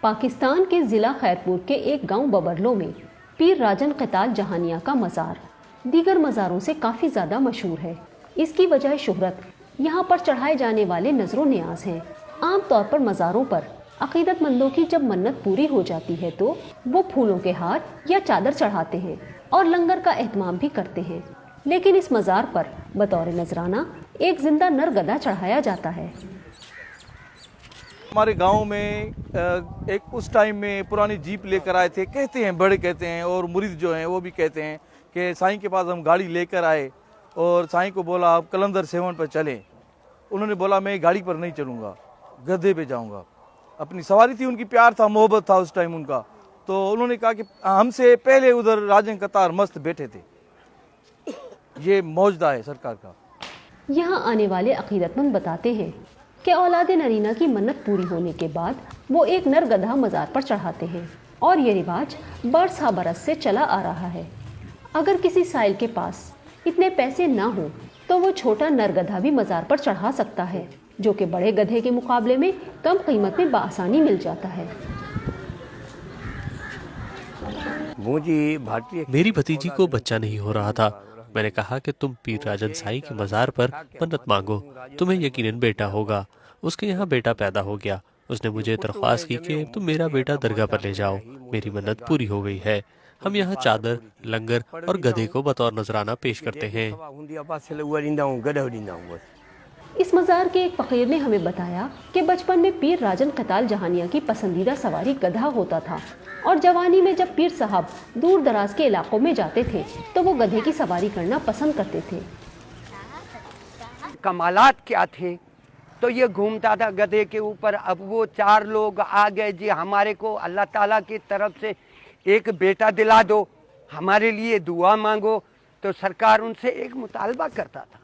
پاکستان کے ضلع خیرپور کے ایک گاؤں ببرلو میں پیر راجن قتال جہانیہ کا مزار دیگر مزاروں سے کافی زیادہ مشہور ہے۔ اس کی وجہ شہرت یہاں پر چڑھائے جانے والے نظر و نیاز ہیں۔ عام طور پر مزاروں پر عقیدت مندوں کی جب منت پوری ہو جاتی ہے تو وہ پھولوں کے ہار یا چادر چڑھاتے ہیں اور لنگر کا اہتمام بھی کرتے ہیں، لیکن اس مزار پر بطور نذرانہ ایک زندہ نر گدھا چڑھایا جاتا ہے۔ ہمارے گاؤں میں ایک اس ٹائم میں پرانی جیپ لے کر آئے تھے، کہتے ہیں بڑے کہتے ہیں اور مرید جو ہیں وہ بھی کہتے ہیں کہ سائیں کے پاس ہم گاڑی لے کر آئے اور سائیں کو بولا آپ کلندر 7 پر چلیں۔ انہوں نے بولا میں گاڑی پر نہیں چلوں گا، گدھے پہ جاؤں گا۔ اپنی سواری تھی، ان کی پیار تھا، محبت تھا اس ٹائم ان کا، تو انہوں نے کہا کہ ہم سے پہلے ادھر راجن قطار مست بیٹھے تھے۔ یہ معجزہ ہے سرکار کا۔ یہاں آنے والے عقیدت مند بتاتے ہیں کہ اولاد نرینہ کی منت پوری ہونے کے بعد وہ ایک نر گدھا مزار پر چڑھاتے ہیں اور یہ رواج برس ہا برس سے چلا آ رہا ہے۔ اگر کسی سائل کے پاس اتنے پیسے نہ ہوں تو وہ چھوٹا نر گدھا بھی مزار پر چڑھا سکتا ہے، جو کہ بڑے گدھے کے مقابلے میں کم قیمت میں بآسانی مل جاتا ہے۔ میری بھتیجی کو بچہ نہیں ہو رہا تھا، میں نے کہا کہ تم پیر راجن سائی کے مزار پر منت مانگو، تمہیں یقیناً بیٹا ہوگا۔ اس کے یہاں بیٹا پیدا ہو گیا۔ اس نے مجھے درخواست کی کہ تم میرا بیٹا درگاہ پر لے جاؤ، میری منت پوری ہو گئی ہے۔ ہم یہاں چادر، لنگر اور گدھے کو بطور نذرانہ پیش کرتے ہیں۔ اس مزار کے ایک فقیر نے ہمیں بتایا کہ بچپن میں پیر راجن قتال جہانیہ کی پسندیدہ سواری گدھا ہوتا تھا اور جوانی میں جب پیر صاحب دور دراز کے علاقوں میں جاتے تھے تو وہ گدھے کی سواری کرنا پسند کرتے تھے۔ کمالات کیا تھے؟ تو یہ گھومتا تھا گدھے کے اوپر۔ اب وہ 4 لوگ آ گئے، جی ہمارے کو اللہ تعالیٰ کی طرف سے ایک بیٹا دلا دو، ہمارے لیے دعا مانگو۔ تو سرکار ان سے ایک مطالبہ کرتا تھا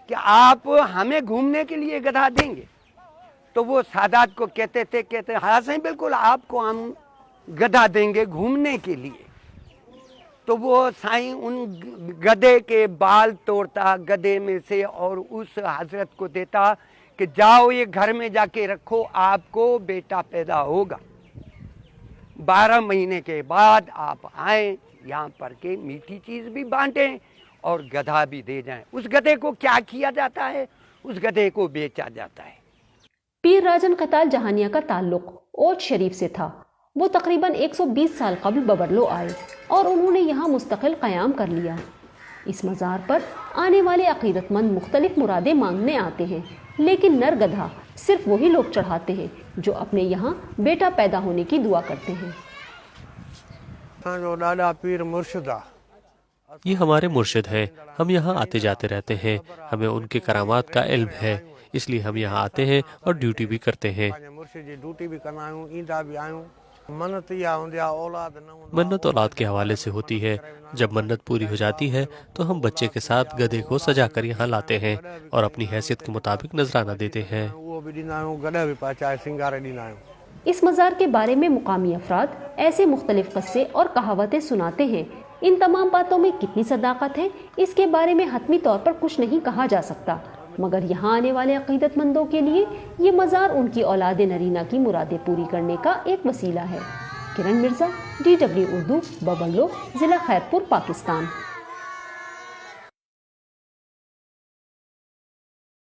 کہ آپ ہمیں گھومنے کے لیے گدھا دیں گے؟ تو وہ سادات کو کہتے ہاں صحیح، بالکل آپ کو ہم گدھا دیں گے گھومنے کے لیے۔ تو وہ سائیں ان گدھے کے بال توڑتا گدھے میں سے اور اس حضرت کو دیتا کہ جاؤ یہ گھر میں جا کے رکھو، آپ کو بیٹا پیدا ہوگا۔ 12 مہینے کے بعد آپ آئیں یہاں پر کے میٹھی چیز بھی بانٹیں اور گدھا بھی دے جائیں۔ اس گدھے کو کیا کیا جاتا ہے؟ اس گدھے کو بیچا جاتا ہے۔ پیر راجن قتال جہانیہ کا تعلق اوچ شریف سے تھا۔ وہ تقریباً 120 سال قبل ببرلو آئے اور انہوں نے یہاں مستقل قیام کر لیا۔ اس مزار پر آنے والے عقیدت مند مختلف مرادیں مانگنے آتے ہیں، لیکن نر گدھا صرف وہی لوگ چڑھاتے ہیں جو اپنے یہاں بیٹا پیدا ہونے کی دعا کرتے ہیں۔ یہ ہمارے مرشد ہیں، ہم یہاں آتے جاتے رہتے ہیں، ہمیں ان کے کرامات کا علم ہے، اس لیے ہم یہاں آتے ہیں اور ڈیوٹی بھی کرتے ہیں۔ منت اولاد کے حوالے سے ہوتی ہے۔ جب منت پوری ہو جاتی ہے تو ہم بچے کے ساتھ گدھے کو سجا کر یہاں لاتے ہیں اور اپنی حیثیت کے مطابق نذرانہ دیتے ہیں۔ اس مزار کے بارے میں مقامی افراد ایسے مختلف قصے اور کہاوتیں سناتے ہیں۔ ان تمام باتوں میں کتنی صداقت ہے اس کے بارے میں حتمی طور پر کچھ نہیں کہا جا سکتا، مگر یہاں آنے والے عقیدت مندوں کے لیے یہ مزار ان کی اولاد نرینہ کی مرادیں پوری کرنے کا ایک وسیلہ ہے۔ کرن مرزا، DW اردو، ببرلو، ضلع خیرپور، پاکستان۔